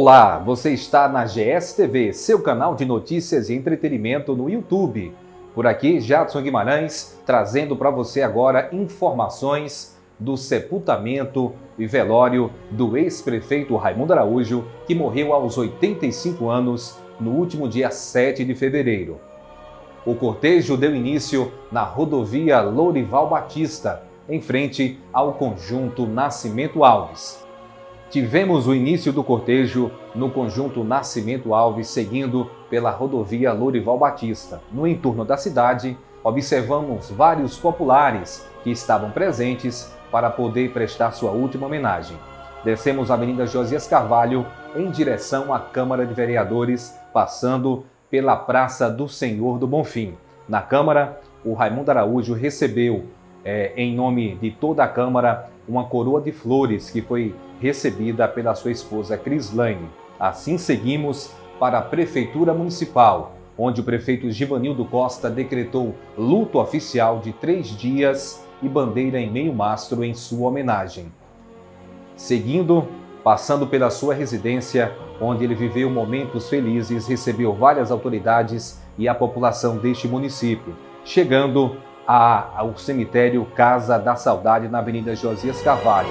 Olá, você está na GSTV, seu canal de notícias e entretenimento no YouTube. Por aqui, Jadson Guimarães, trazendo para você agora informações do sepultamento e velório do ex-prefeito Raimundo Araújo, que morreu aos 85 anos no último dia 7 de fevereiro. O cortejo deu início na rodovia Lourival Batista, em frente ao conjunto Nascimento Alves. Tivemos o início do cortejo no conjunto Nascimento Alves, seguindo pela rodovia Lourival Batista. No entorno da cidade, observamos vários populares que estavam presentes para poder prestar sua última homenagem. Descemos a Avenida Josias Carvalho em direção à Câmara de Vereadores, passando pela Praça do Senhor do Bonfim. Na Câmara, o Raimundo Araújo recebeu, em nome de toda a Câmara, uma coroa de flores que foi recebida pela sua esposa Crislaine. Assim seguimos para a Prefeitura Municipal, onde o prefeito Givanildo Costa decretou luto oficial de 3 dias e bandeira em meio mastro em sua homenagem. Seguindo, passando pela sua residência, onde ele viveu momentos felizes, recebeu várias autoridades e a população deste município, chegando ao cemitério Casa da Saudade na Avenida Josias Carvalho.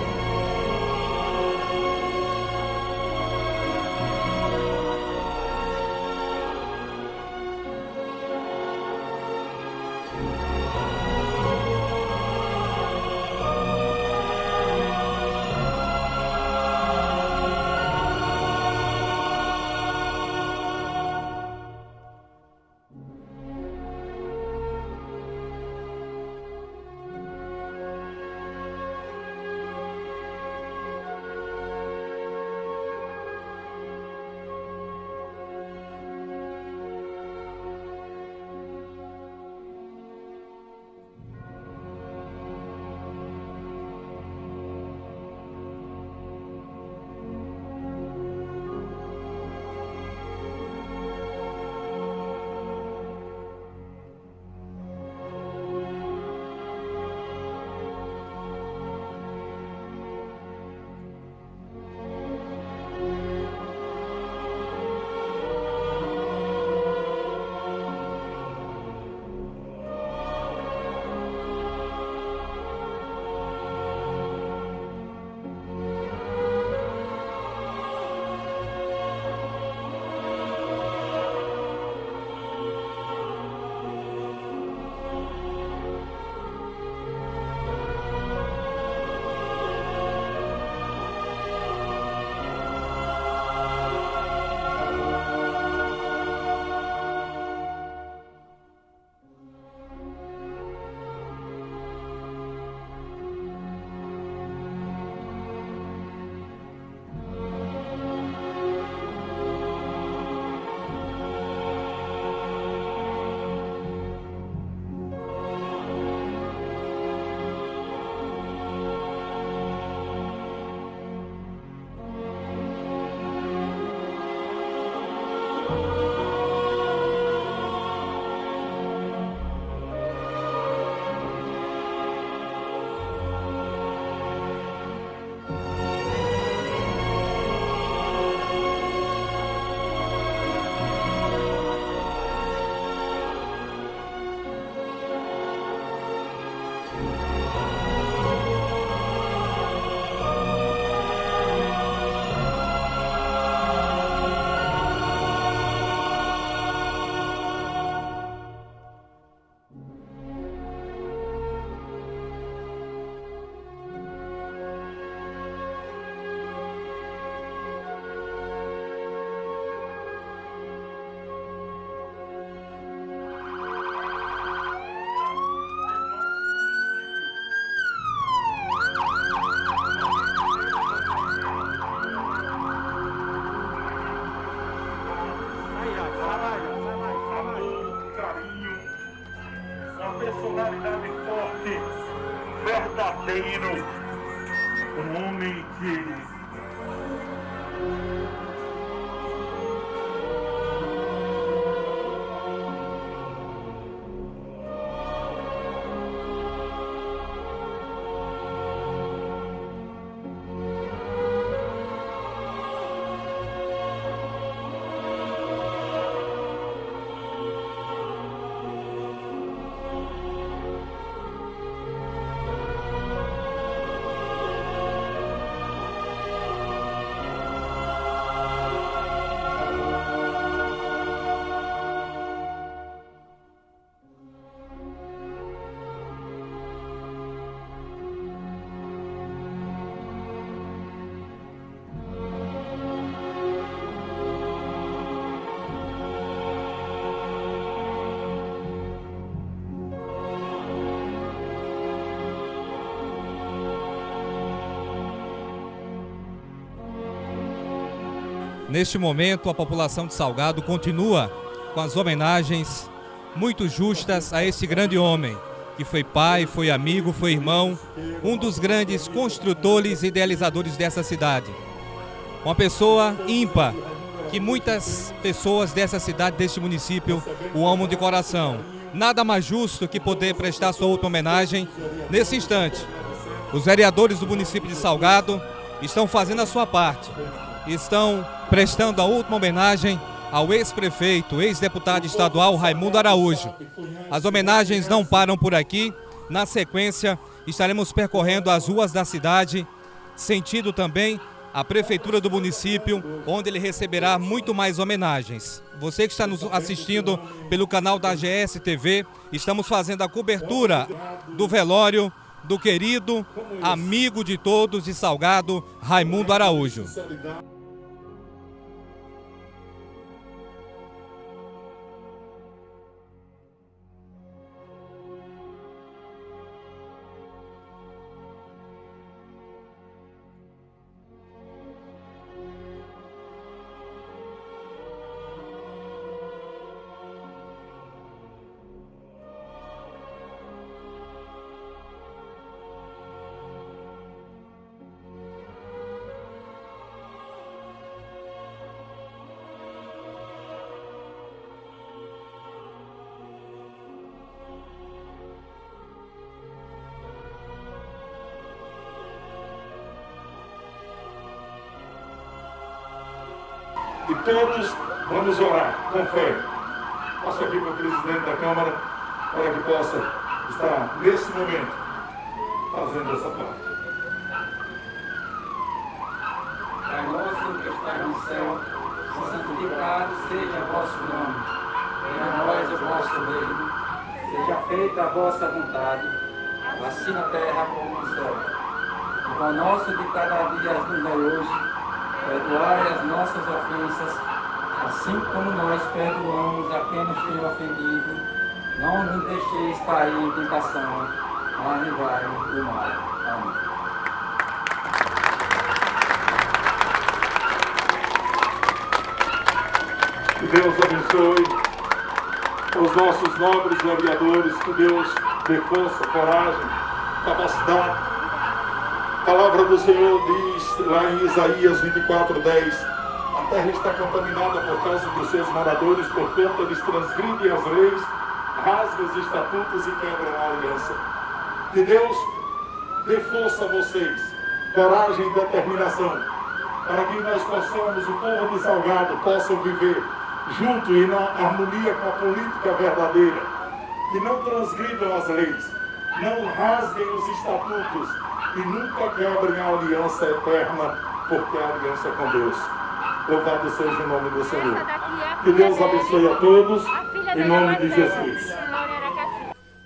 Personalidade forte, verdadeiro, um homem que Neste momento, a população de Salgado continua com as homenagens muito justas a esse grande homem, que foi pai, foi amigo, foi irmão, um dos grandes construtores e idealizadores dessa cidade. Uma pessoa ímpar, que muitas pessoas dessa cidade, deste município, o amam de coração. Nada mais justo que poder prestar sua última homenagem nesse instante. Os vereadores do município de Salgado estão fazendo a sua parte, estão prestando a última homenagem ao ex-prefeito, ex-deputado estadual Raimundo Araújo. As homenagens não param por aqui. Na sequência, estaremos percorrendo as ruas da cidade, sentido também a prefeitura do município, onde ele receberá muito mais homenagens. Você que está nos assistindo pelo canal da GS TV, estamos fazendo a cobertura do velório do querido amigo de todos de Salgado, Raimundo Araújo. E todos vamos orar com fé. Passo aqui para o presidente da Câmara para que possa estar, nesse momento, fazendo essa parte. Pai nosso que estás no céu, santificado seja o vosso nome. Venha a nós o vosso reino. Seja feita a vossa vontade, assim na terra como no céu. O pão nosso de cada dia nos dai hoje. Perdoai as nossas ofensas, assim como nós perdoamos a quem nos tem ofendido. Não nos deixeis cair em tentação, mas livrai-nos do mal. Amém. Que Deus abençoe os nossos nobres vereadores, que Deus dê força, coragem, capacidade. A palavra do Senhor diz lá em Isaías 24:10, a terra está contaminada por causa dos seus moradores, porquanto eles transgridem as leis, rasgam os estatutos e quebram a aliança. Que Deus dê força a vocês, coragem e determinação, para que nós possamos, o povo de Salgado, possam viver junto e na harmonia com a política verdadeira, que não transgridam as leis, não rasguem os estatutos, e nunca quebrem a aliança eterna, porque a aliança é com Deus. Louvado seja o nome do Senhor. Que Deus abençoe a todos, em nome de Jesus.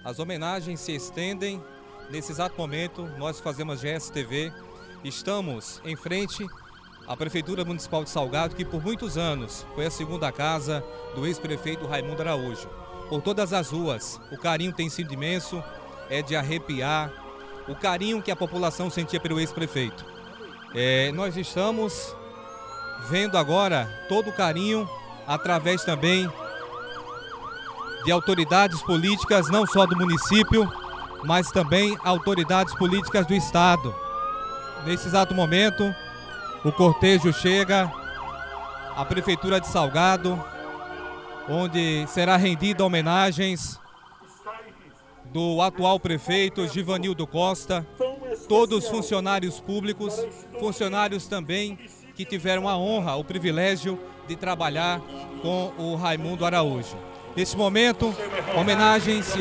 As homenagens se estendem. Nesse exato momento, nós fazemos GSTV. Estamos em frente à Prefeitura Municipal de Salgado, que por muitos anos foi a segunda casa do ex-prefeito Raimundo Araújo. Por todas as ruas, o carinho tem sido imenso, é de arrepiar. O carinho que a população sentia pelo ex-prefeito. Nós estamos vendo agora todo o carinho através também de autoridades políticas, não só do município, mas também autoridades políticas do estado. Nesse exato momento, o cortejo chega à Prefeitura de Salgado, onde será rendida homenagens do atual prefeito Givanildo Costa, todos funcionários públicos, funcionários também que tiveram a honra, o privilégio de trabalhar com o Raimundo Araújo. Neste momento, homenagens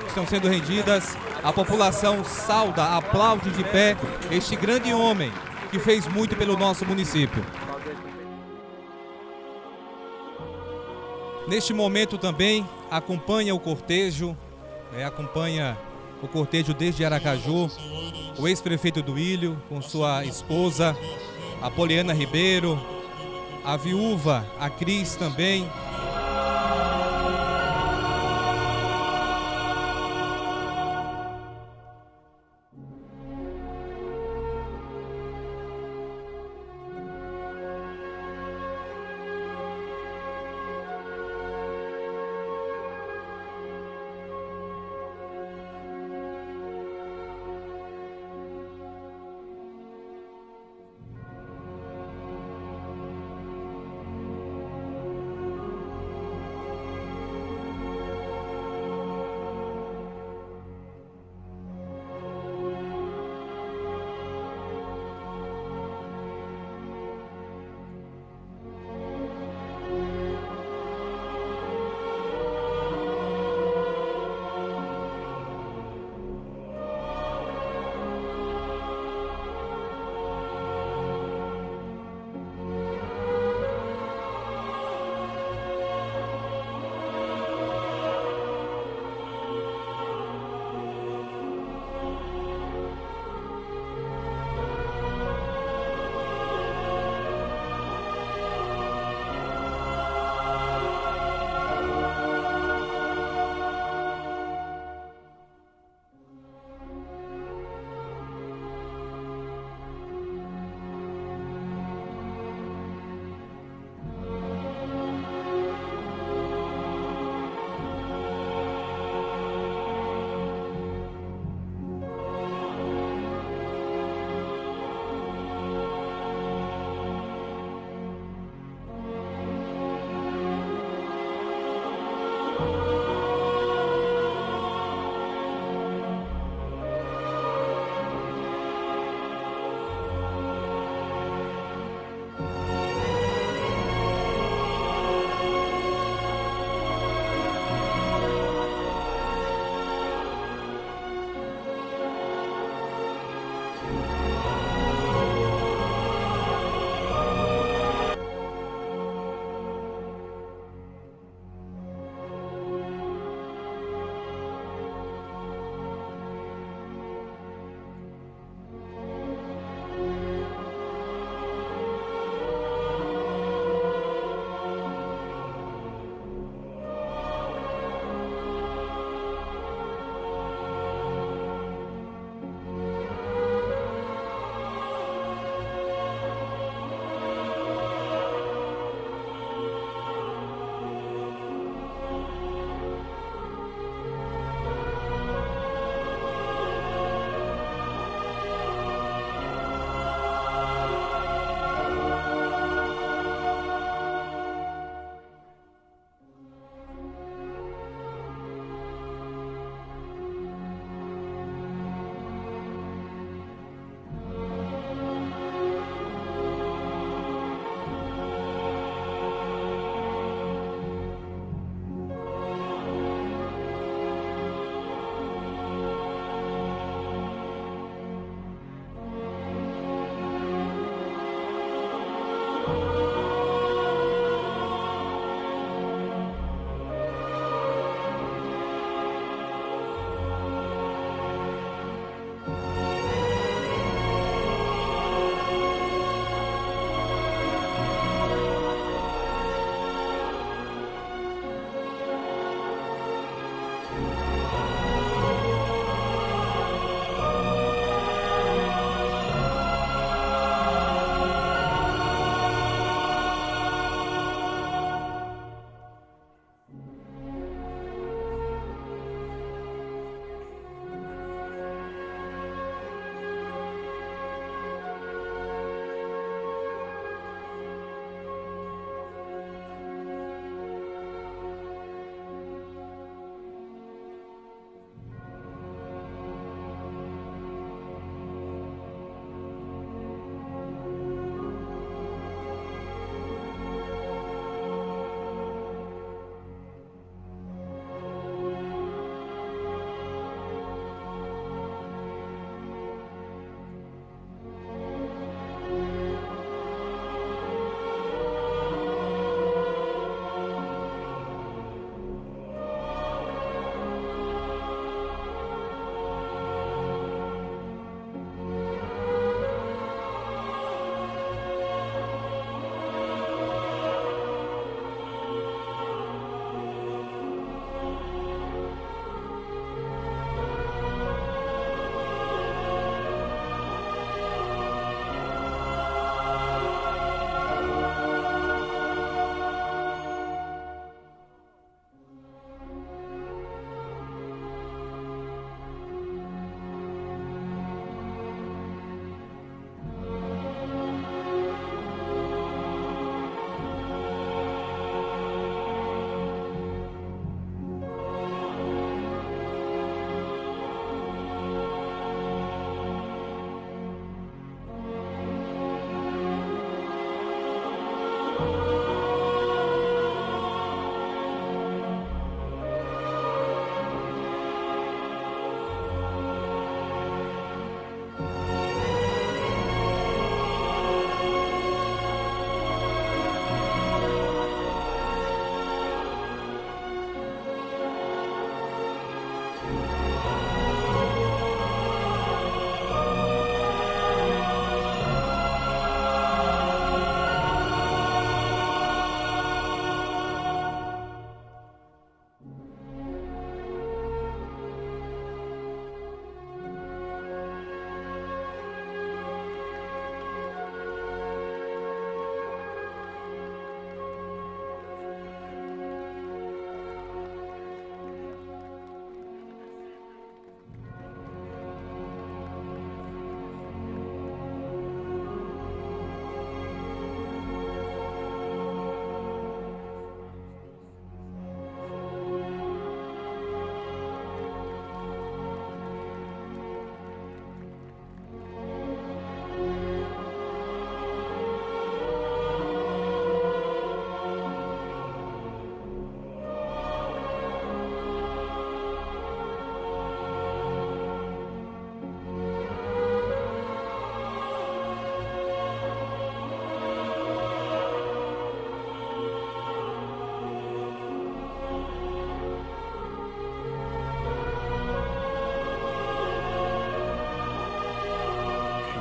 estão sendo rendidas, a população sauda, aplaude de pé este grande homem que fez muito pelo nosso município. Neste momento também acompanha o cortejo desde Aracaju, o ex-prefeito do Ilho, com sua esposa, a Poliana Ribeiro, a viúva, a Cris também.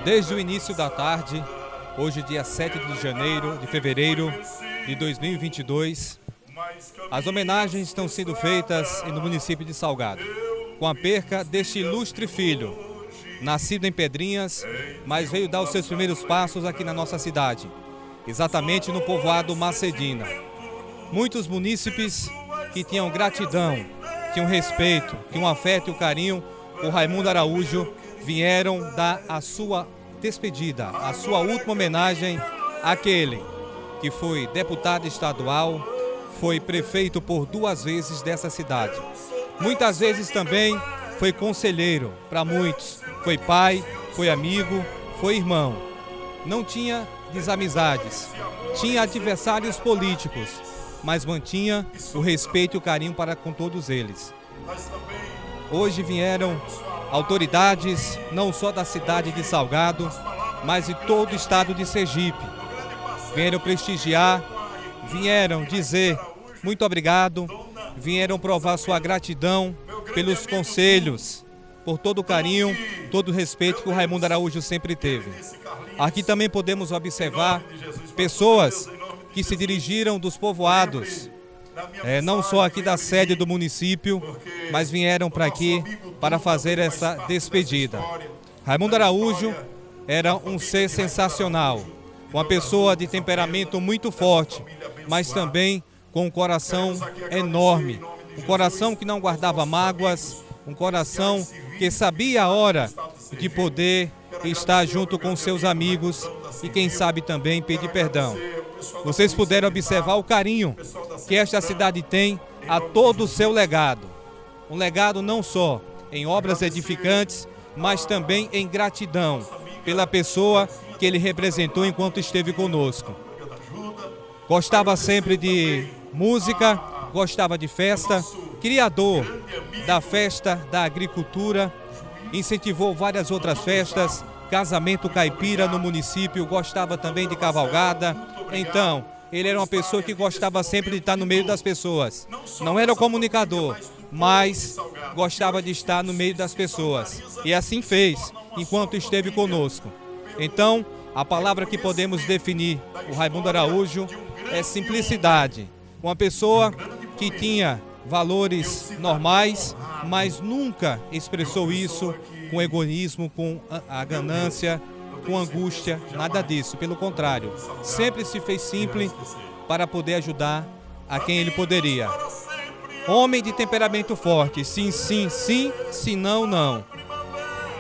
Desde o início da tarde, hoje dia 7 de fevereiro de 2022, as homenagens estão sendo feitas no município de Salgado, com a perca deste ilustre filho, nascido em Pedrinhas, mas veio dar os seus primeiros passos aqui na nossa cidade, exatamente no povoado Macedina. Muitos munícipes que tinham gratidão, tinham respeito, tinham afeto e o carinho por Raimundo Araújo, vieram dar a sua despedida, a sua última homenagem àquele que foi deputado estadual, foi prefeito por 2 vezes dessa cidade. Muitas vezes também foi conselheiro para muitos, foi pai, foi amigo, foi irmão. Não tinha desamizades, tinha adversários políticos, mas mantinha o respeito e o carinho para com todos eles. Hoje vieram autoridades, não só da cidade de Salgado, mas de todo o estado de Sergipe. Vieram prestigiar, vieram dizer muito obrigado, vieram provar sua gratidão pelos conselhos, por todo o carinho, todo o respeito que o Raimundo Araújo sempre teve. Aqui também podemos observar pessoas que se dirigiram dos povoados, não só aqui da sede do município, mas vieram para aqui para fazer essa despedida. Raimundo Araújo era um ser sensacional, uma pessoa de temperamento muito forte, mas também com um coração enorme, um coração que não guardava mágoas, um coração que sabia a hora de poder estar junto com seus amigos e quem sabe também pedir perdão. Vocês puderam observar o carinho que esta cidade tem a todo o seu legado. Um legado não só em obras edificantes, mas também em gratidão pela pessoa que ele representou enquanto esteve conosco. Gostava sempre de música, gostava de festa, criador da festa da agricultura, incentivou várias outras festas, casamento caipira no município, gostava também de cavalgada. Então, ele era uma pessoa que gostava sempre de estar no meio das pessoas. Não era comunicador, mas gostava de estar no meio das pessoas. E assim fez, enquanto esteve conosco. Então, a palavra que podemos definir o Raimundo Araújo é simplicidade. Uma pessoa que tinha valores normais, mas nunca expressou isso com egoísmo, com a ganância, com angústia, nada disso. Pelo contrário, sempre se fez simples para poder ajudar a quem ele poderia. Homem de temperamento forte, sim, sim, sim, se não, não.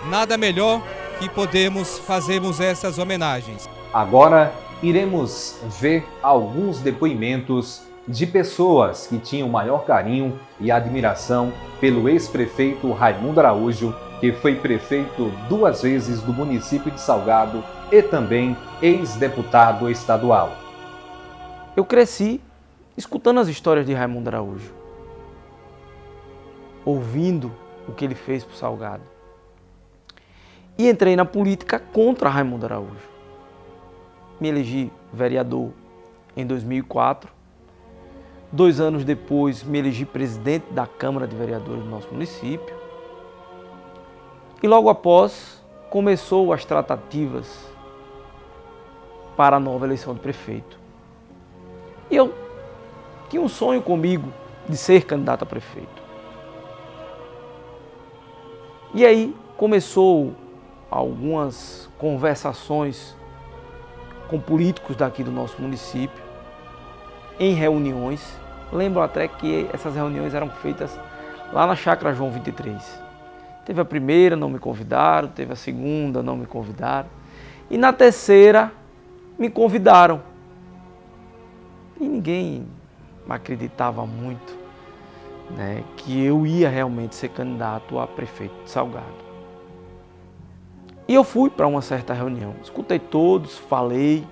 Nada melhor que podemos fazermos essas homenagens. Agora iremos ver alguns depoimentos de pessoas que tinham maior carinho e admiração pelo ex-prefeito Raimundo Araújo, que foi prefeito 2 vezes do município de Salgado e também ex-deputado estadual. Eu cresci escutando as histórias de Raimundo Araújo, ouvindo o que ele fez por Salgado. E entrei na política contra Raimundo Araújo. Me elegi vereador em 2004. 2 anos depois, me elegi presidente da Câmara de Vereadores do nosso município. E logo após, começou as tratativas para a nova eleição de prefeito. E eu tinha um sonho comigo de ser candidato a prefeito. E aí começou algumas conversações com políticos daqui do nosso município, em reuniões. Lembro até que essas reuniões eram feitas lá na Chácara João 23. Teve a primeira, não me convidaram, teve a segunda, não me convidaram. E na terceira, me convidaram. E ninguém acreditava muito, né, que eu ia realmente ser candidato a prefeito de Salgado. E eu fui para uma certa reunião, escutei todos, falei.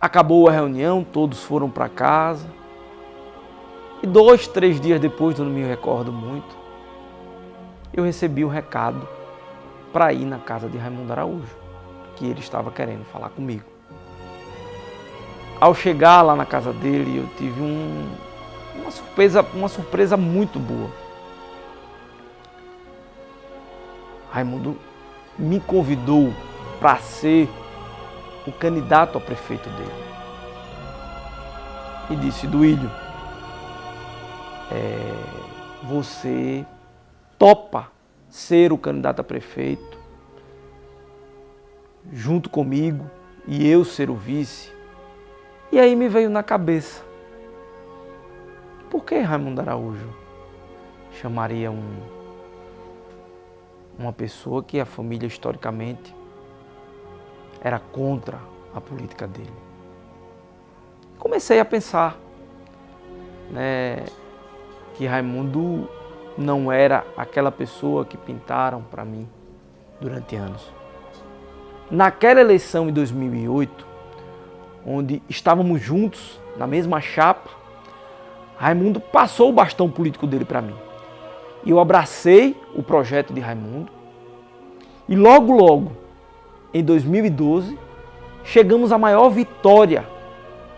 Acabou a reunião, todos foram para casa. E 2, 3 dias depois, eu não me recordo muito, eu recebi um recado para ir na casa de Raimundo Araújo, que ele estava querendo falar comigo. Ao chegar lá na casa dele, eu tive uma surpresa muito boa. Raimundo me convidou para ser o candidato a prefeito dele. E disse: Duílio, você topa ser o candidato a prefeito junto comigo e eu ser o vice? E aí me veio na cabeça: por que Raimundo Araújo chamaria uma pessoa que a família historicamente era contra a política dele? Comecei a pensar, né, que Raimundo não era aquela pessoa que pintaram para mim durante anos. Naquela eleição em 2008, onde estávamos juntos na mesma chapa, Raimundo passou o bastão político dele para mim. E eu abracei o projeto de Raimundo e logo, em 2012, chegamos à maior vitória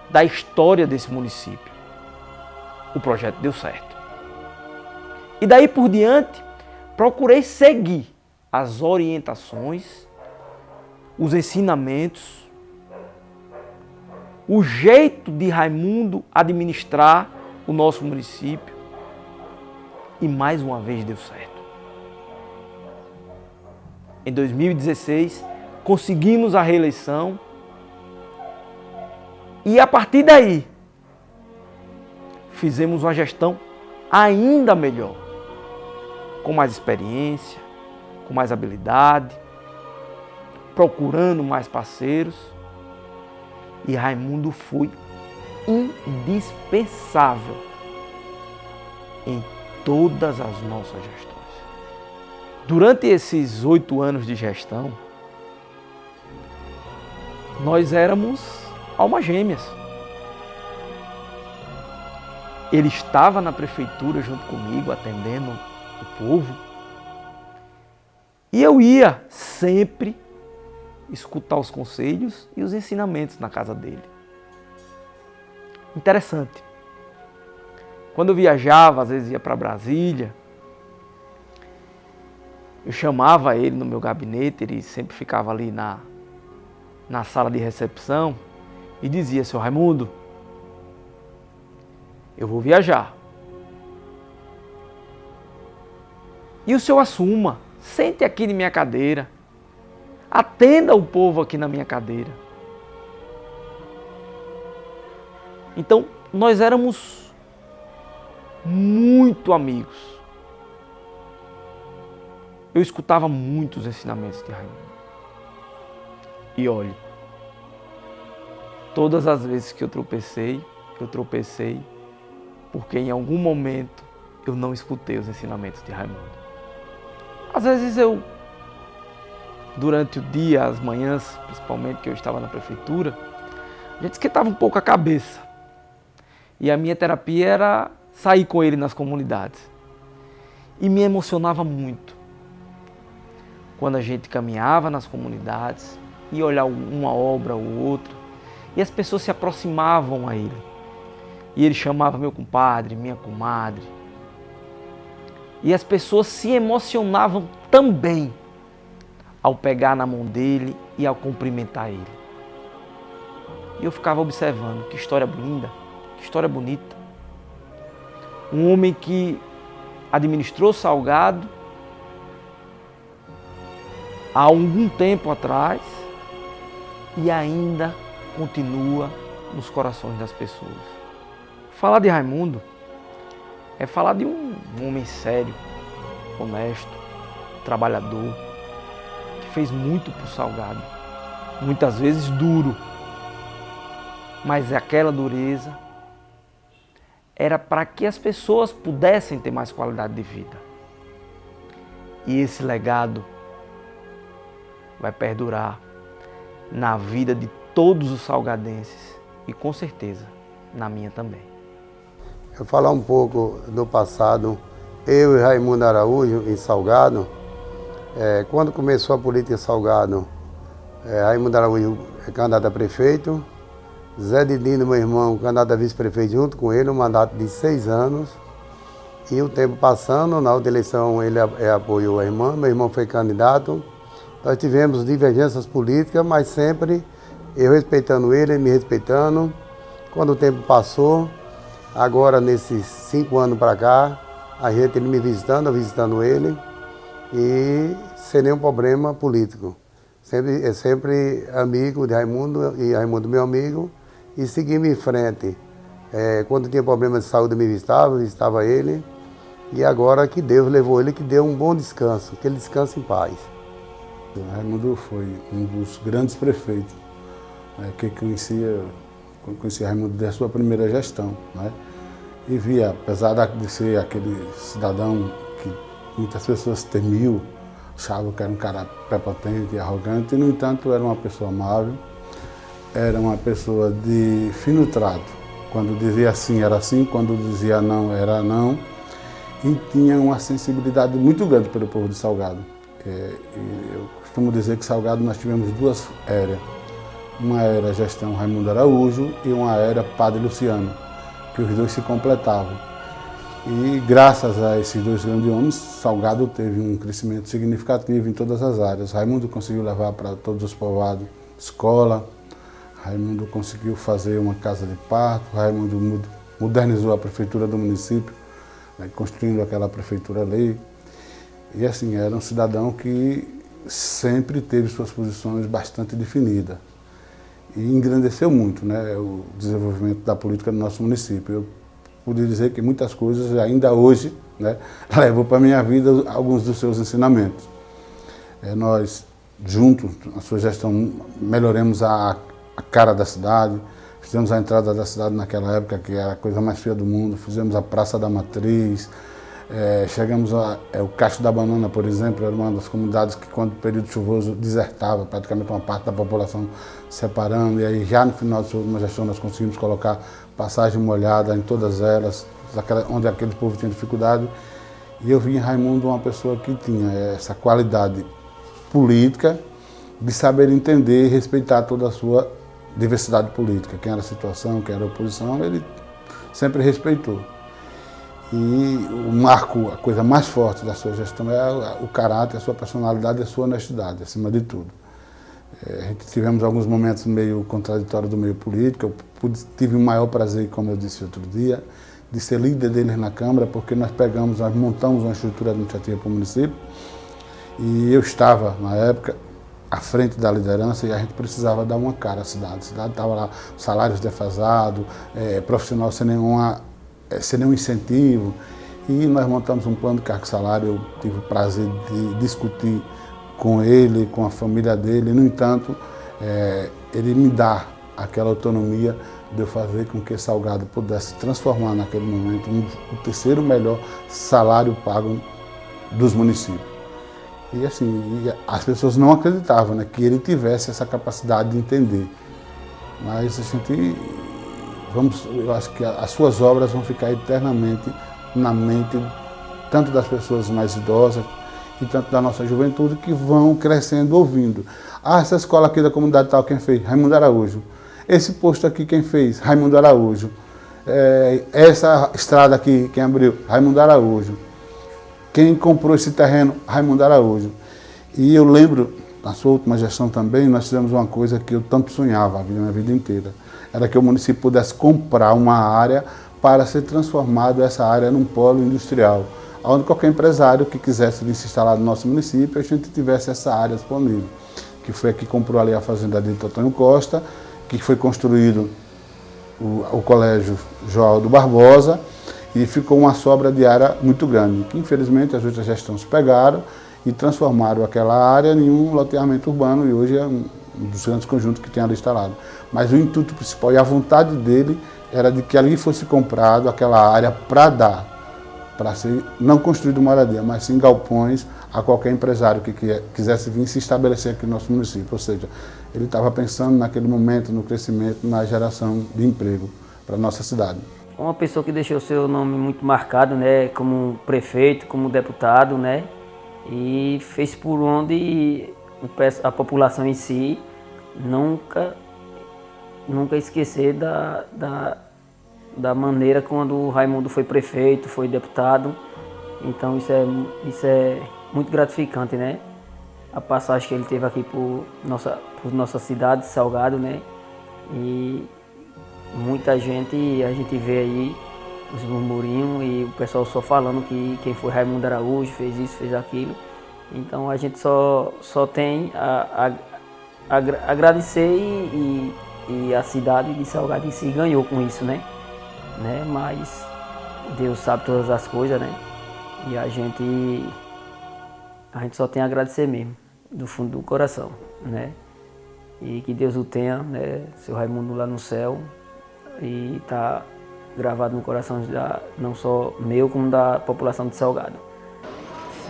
da história desse município. O projeto deu certo. E daí por diante, procurei seguir as orientações, os ensinamentos, o jeito de Raimundo administrar o nosso município. E mais uma vez deu certo. Em 2016, conseguimos a reeleição. E a partir daí, fizemos uma gestão ainda melhor, com mais experiência, com mais habilidade, procurando mais parceiros. E Raimundo foi indispensável em todas as nossas gestões. Durante esses 8 anos de gestão, nós éramos almas gêmeas. Ele estava na prefeitura junto comigo, atendendo o povo. E eu ia sempre escutar os conselhos e os ensinamentos na casa dele. Interessante. Quando eu viajava, às vezes ia para Brasília, eu chamava ele no meu gabinete, ele sempre ficava ali na sala de recepção, e dizia: seu Raimundo, eu vou viajar. E o senhor assuma, sente aqui na minha cadeira, atenda o povo aqui na minha cadeira. Então, nós éramos muito amigos. Eu escutava muitos ensinamentos de Raimundo. E olhe, todas as vezes que eu tropecei porque em algum momento eu não escutei os ensinamentos de Raimundo. Às vezes durante o dia, as manhãs, principalmente que eu estava na prefeitura, a gente esquentava um pouco a cabeça. E a minha terapia era sair com ele nas comunidades. E me emocionava muito quando a gente caminhava nas comunidades e olhar uma obra ou outra, e as pessoas se aproximavam a ele. E ele chamava meu compadre, minha comadre. E as pessoas se emocionavam também ao pegar na mão dele e ao cumprimentar ele. E eu ficava observando: que história linda, que história bonita. Um homem que administrou Salgado há algum tempo atrás e ainda continua nos corações das pessoas. Falar de Raimundo é falar de um homem sério, honesto, trabalhador, que fez muito por Salgado, muitas vezes duro, mas aquela dureza era para que as pessoas pudessem ter mais qualidade de vida. E esse legado vai perdurar na vida de todos os salgadenses e, com certeza, na minha também. Eu vou falar um pouco do passado. Eu e Raimundo Araújo, em Salgado, quando começou a política em Salgado, Raimundo Araújo é candidato a prefeito, Zé Didino, meu irmão, candidato a vice-prefeito junto com ele, um mandato de 6 anos. E o tempo passando, na outra eleição ele apoiou a irmã, meu irmão foi candidato. Nós tivemos divergências políticas, mas sempre eu respeitando ele me respeitando. Quando o tempo passou, agora nesses 5 anos para cá, ele me visitando, eu visitando ele, e sem nenhum problema político. Sempre amigo de Raimundo, e Raimundo meu amigo, e seguimos em frente. Quando tinha problema de saúde eu visitava ele, e agora que Deus levou ele, que deu um bom descanso, que ele descanse em paz. O Raimundo foi um dos grandes prefeitos, né, que conheci Raimundo desde a sua primeira gestão, né, e via, apesar de ser aquele cidadão que muitas pessoas temiam, achavam que era um cara prepotente e arrogante, e, no entanto, era uma pessoa amável, era uma pessoa de fino trato. Quando dizia sim, era sim, quando dizia não, era não, e tinha uma sensibilidade muito grande pelo povo de Salgado. Eu costumo dizer que Salgado nós tivemos 2 eras. Uma era gestão Raimundo Araújo e uma era Padre Luciano, que os dois se completavam. E graças a esses 2 grandes homens, Salgado teve um crescimento significativo em todas as áreas. Raimundo conseguiu levar para todos os povoados escola, Raimundo conseguiu fazer uma casa de parto, Raimundo modernizou a prefeitura do município, né, construindo aquela prefeitura lei. E assim, era um cidadão que sempre teve suas posições bastante definidas. E engrandeceu muito, né, o desenvolvimento da política do nosso município. Eu pude dizer que muitas coisas ainda hoje, né, levam para a minha vida alguns dos seus ensinamentos. Nós, juntos, na sua gestão, melhoramos a cara da cidade, fizemos a entrada da cidade naquela época, que era a coisa mais feia do mundo, fizemos a Praça da Matriz, chegamos o Cacho da Banana, por exemplo, era uma das comunidades que, quando o período chuvoso, desertava, praticamente uma parte da população separando, e aí já no final de sua última gestão nós conseguimos colocar passagem molhada em todas elas, onde aquele povo tinha dificuldade, e eu vi em Raimundo uma pessoa que tinha essa qualidade política, de saber entender e respeitar toda a sua diversidade política, quem era a situação, quem era a oposição, ele sempre respeitou. E o marco, a coisa mais forte da sua gestão é o caráter, a sua personalidade e a sua honestidade, acima de tudo. Tivemos alguns momentos meio contraditórios do meio político, eu tive o maior prazer, como eu disse outro dia, de ser líder deles na Câmara, porque nós montamos uma estrutura administrativa para o município, e eu estava, na época, à frente da liderança, e a gente precisava dar uma cara à cidade. A cidade estava lá, salários defasados, profissional sem nenhum incentivo, e nós montamos um plano de cargo e salário. Eu tive o prazer de discutir com ele, com a família dele. No entanto, ele me dá aquela autonomia de eu fazer com que Salgado pudesse transformar naquele momento o 3º melhor salário pago dos municípios. E assim, as pessoas não acreditavam, né, que ele tivesse essa capacidade de entender. Mas eu acho que as suas obras vão ficar eternamente na mente tanto das pessoas mais idosas e tanto da nossa juventude, que vão crescendo ouvindo. Essa escola aqui da comunidade tal, quem fez? Raimundo Araújo. Esse posto aqui, quem fez? Raimundo Araújo. Essa estrada aqui, quem abriu? Raimundo Araújo. Quem comprou esse terreno? Raimundo Araújo. E eu lembro, na sua última gestão também, nós fizemos uma coisa que eu tanto sonhava a minha vida inteira. Era que o município pudesse comprar uma área para ser transformado essa área num polo industrial, onde qualquer empresário que quisesse vir se instalar no nosso município, a gente tivesse essa área disponível. Que foi a que comprou ali a fazenda de Antônio Costa, que foi construído o Colégio Joaldo Barbosa, e ficou uma sobra de área muito grande, que infelizmente as outras gestões pegaram e transformaram aquela área em um loteamento urbano, e hoje é um dos grandes conjuntos que tem ali instalado. Mas o intuito principal e a vontade dele era de que ali fosse comprado aquela área para ser não construído moradia, mas sim galpões a qualquer empresário que quisesse vir se estabelecer aqui no nosso município. Ou seja, ele estava pensando naquele momento no crescimento, na geração de emprego para a nossa cidade. Uma pessoa que deixou seu nome muito marcado, né, como prefeito, como deputado, né, e fez por onde a população em si nunca esquecer da maneira quando o Raimundo foi prefeito, foi deputado. Então isso é muito gratificante, né? A passagem que ele teve aqui por nossa cidade, Salgado, né? E muita gente, a gente vê aí os burburinhos e o pessoal só falando que quem foi Raimundo Araújo fez isso, fez aquilo. Então a gente só tem a agradecer e a cidade de Salgado em si ganhou com isso, né? Mas Deus sabe todas as coisas, né? E a gente só tem a agradecer mesmo, do fundo do coração, né? E que Deus o tenha, né? Seu Raimundo lá no céu, e tá gravado no coração não só meu, como da população de Salgado.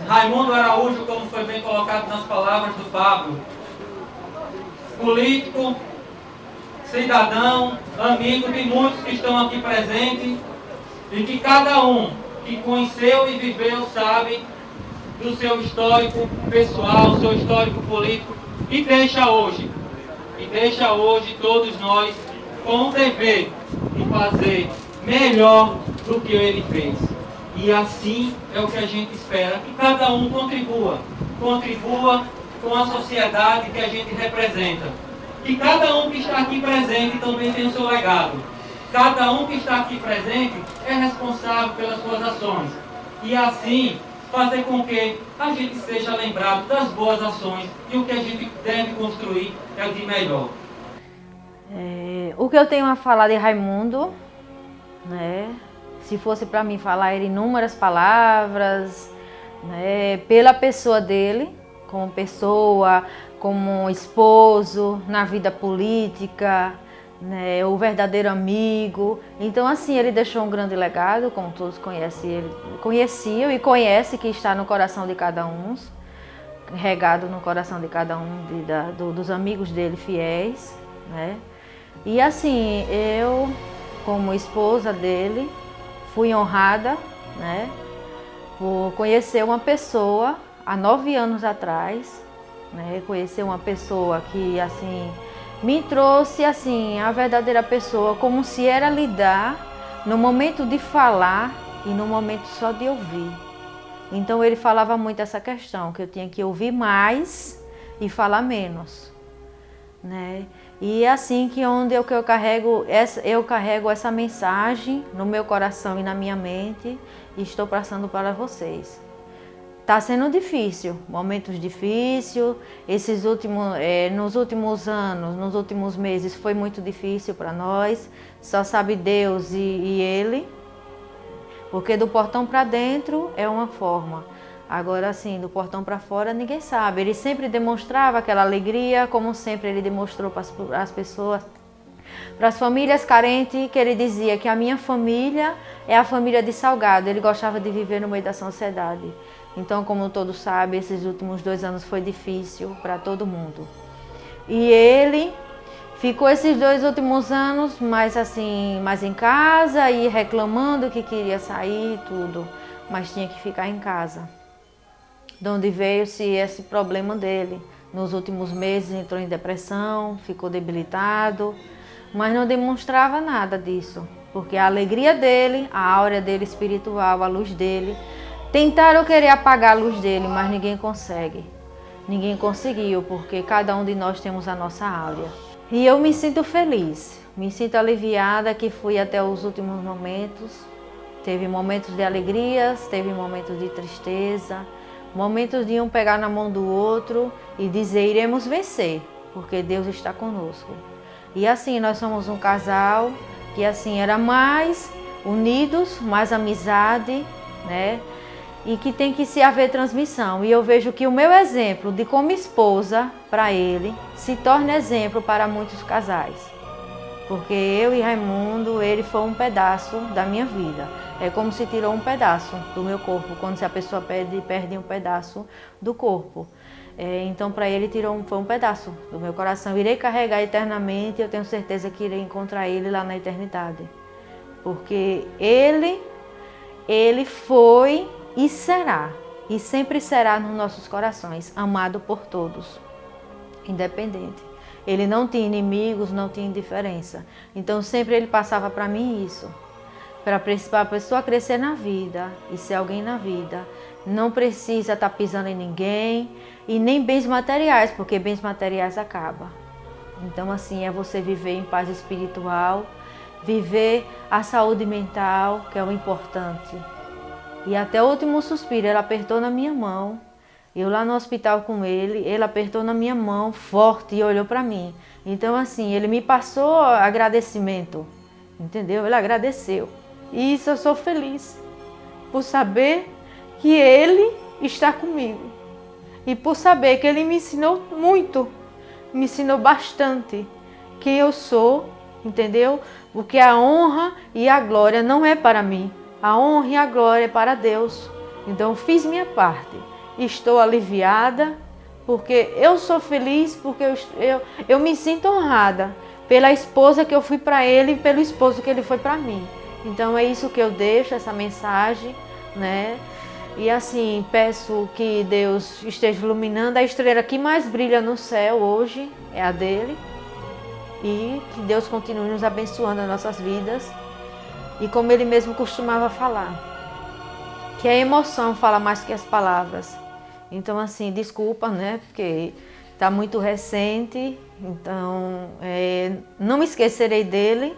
Raimundo Araújo, como foi bem colocado nas palavras do Pablo, político, cidadão, amigo de muitos que estão aqui presentes, e que cada um que conheceu e viveu sabe do seu histórico pessoal, seu histórico político, e deixa hoje todos nós com o dever de fazer melhor do que ele fez. E assim é o que a gente espera, que cada um contribua com a sociedade que a gente representa. Que cada um que está aqui presente também tem o seu legado. Cada um que está aqui presente é responsável pelas suas ações. E assim, fazer com que a gente seja lembrado das boas ações, e o que a gente deve construir é o de melhor. O que eu tenho a falar de Raimundo, né? Se fosse para mim falar inúmeras palavras, né? Pela pessoa dele, como pessoa, como esposo, na vida política, né? O verdadeiro amigo. Então, assim, ele deixou um grande legado, como todos conheciam e conhecem, que está no coração de cada um, regado no coração de cada um dos amigos dele fiéis, né? E assim, eu, como esposa dele, fui honrada, né, por conhecer uma pessoa há 9 anos atrás, né, conhecer uma pessoa que assim me trouxe assim a verdadeira pessoa, como se era lidar no momento de falar e no momento só de ouvir. Então ele falava muito essa questão, que eu tinha que ouvir mais e falar menos, né? E é assim que eu carrego essa mensagem no meu coração e na minha mente, e estou passando para vocês. Está sendo difícil, momentos difíceis, nos últimos anos, nos últimos meses foi muito difícil para nós, só sabe Deus e Ele, porque do portão para dentro é uma forma. Agora, assim, do portão para fora, ninguém sabe. Ele sempre demonstrava aquela alegria, como sempre ele demonstrou para as pessoas, para as famílias carentes, que ele dizia que a minha família é a família de Salgado. Ele gostava de viver no meio da sociedade. Então, como todos sabem, esses últimos 2 anos foi difícil para todo mundo. E ele ficou esses 2 últimos anos mais em casa e reclamando que queria sair e tudo, mas tinha que ficar em casa. De onde veio-se esse problema dele. Nos últimos meses entrou em depressão, ficou debilitado, mas não demonstrava nada disso, porque a alegria dele, a áurea dele espiritual, a luz dele, tentaram querer apagar a luz dele, mas ninguém consegue. Ninguém conseguiu, porque cada um de nós temos a nossa áurea. E eu me sinto feliz, me sinto aliviada que fui até os últimos momentos. Teve momentos de alegrias, teve momentos de tristeza, momentos de um pegar na mão do outro e dizer, iremos vencer, porque Deus está conosco. E assim, nós somos um casal que assim era mais unidos, mais amizade, né? E que tem que se haver transmissão. E eu vejo que o meu exemplo de como esposa para ele se torna exemplo para muitos casais. Porque eu e Raimundo, ele foi um pedaço da minha vida. É como se tirou um pedaço do meu corpo, quando a pessoa perde um pedaço do corpo. Então, para ele, foi um pedaço do meu coração. Irei carregar eternamente, eu tenho certeza que irei encontrar ele lá na eternidade. Porque ele foi e será, e sempre será nos nossos corações, amado por todos, independente. Ele não tinha inimigos, não tinha indiferença. Então sempre ele passava para mim isso, para a pessoa crescer na vida e ser alguém na vida. Não precisa estar pisando em ninguém e nem bens materiais, porque bens materiais acabam. Então, assim, é você viver em paz espiritual, viver a saúde mental, que é o importante. E até o último suspiro, ele apertou na minha mão. Eu lá no hospital com ele apertou na minha mão forte e olhou para mim. Então, assim, ele me passou agradecimento, entendeu? Ele agradeceu. E isso eu sou feliz, por saber que ele está comigo. E por saber que ele me ensinou muito, me ensinou bastante quem eu sou, entendeu? Porque a honra e a glória não é para mim. A honra e a glória é para Deus. Então, fiz minha parte. Estou aliviada, porque eu sou feliz, porque eu me sinto honrada pela esposa que eu fui para ele e pelo esposo que ele foi para mim. Então é isso que eu deixo, essa mensagem, né? E assim, peço que Deus esteja iluminando a estrela que mais brilha no céu hoje, é a dele. E que Deus continue nos abençoando as nossas vidas. E como ele mesmo costumava falar, que a emoção fala mais que as palavras. Então, assim, desculpa, né? Porque está muito recente. Então, não me esquecerei dele.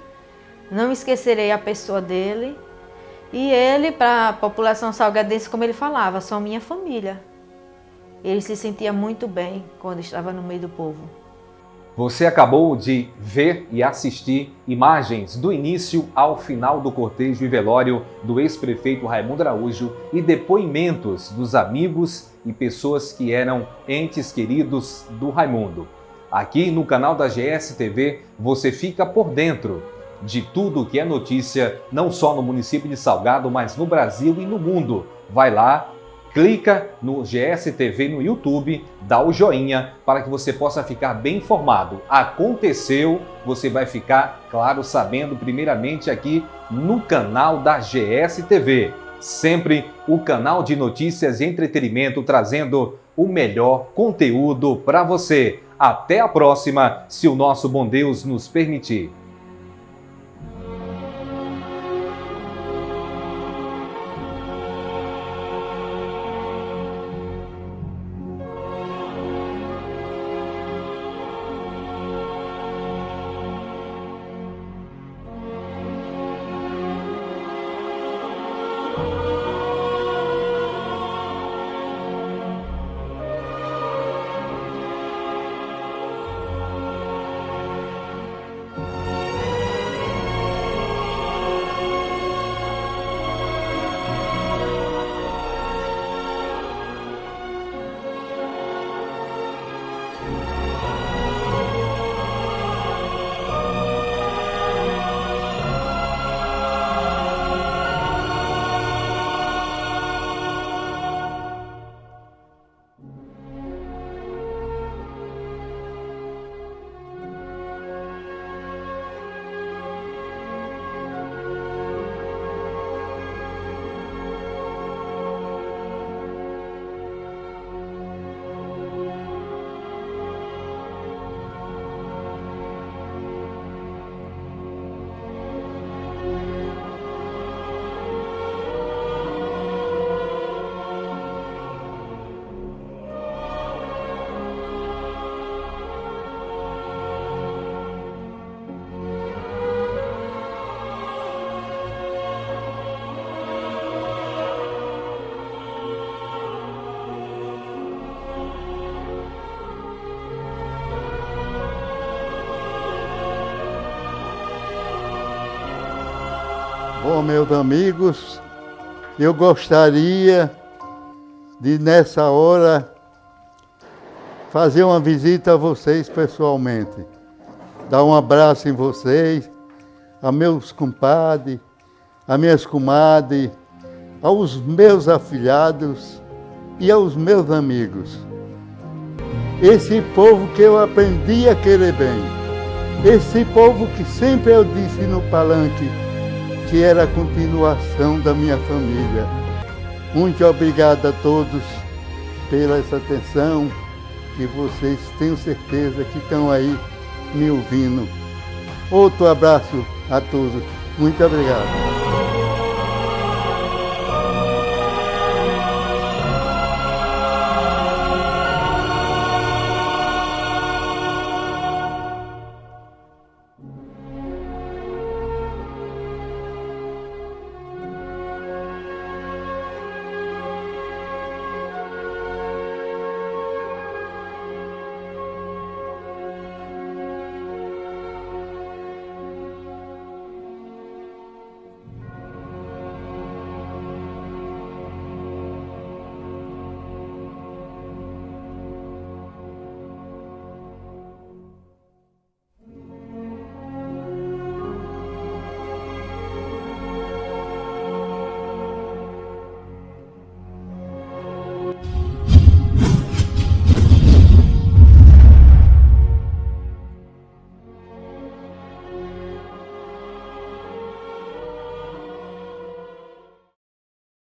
Não esquecerei a pessoa dele. E ele, para a população salgadense, como ele falava, são minha família. Ele se sentia muito bem quando estava no meio do povo. Você acabou de ver e assistir imagens do início ao final do cortejo e velório do ex-prefeito Raimundo Araújo e depoimentos dos amigos e pessoas que eram entes queridos do Raimundo. Aqui no canal da GSTV você fica por dentro de tudo que é notícia, não só no município de Salgado, mas no Brasil e no mundo. Vai lá, clica no GSTV no YouTube, dá o joinha para que você possa ficar bem informado. Aconteceu, você vai ficar, claro, sabendo primeiramente aqui no canal da GSTV. Sempre o canal de notícias e entretenimento trazendo o melhor conteúdo para você. Até a próxima, se o nosso bom Deus nos permitir. Bom, meus amigos, eu gostaria de, nessa hora, fazer uma visita a vocês pessoalmente. Dar um abraço em vocês, a meus compadres, a minhas comadres, aos meus afilhados e aos meus amigos. Esse povo que eu aprendi a querer bem. Esse povo que sempre eu disse no palanque, que era a continuação da minha família. Muito obrigado a todos pela essa atenção, que vocês tenho certeza que estão aí me ouvindo. Outro abraço a todos. Muito obrigado.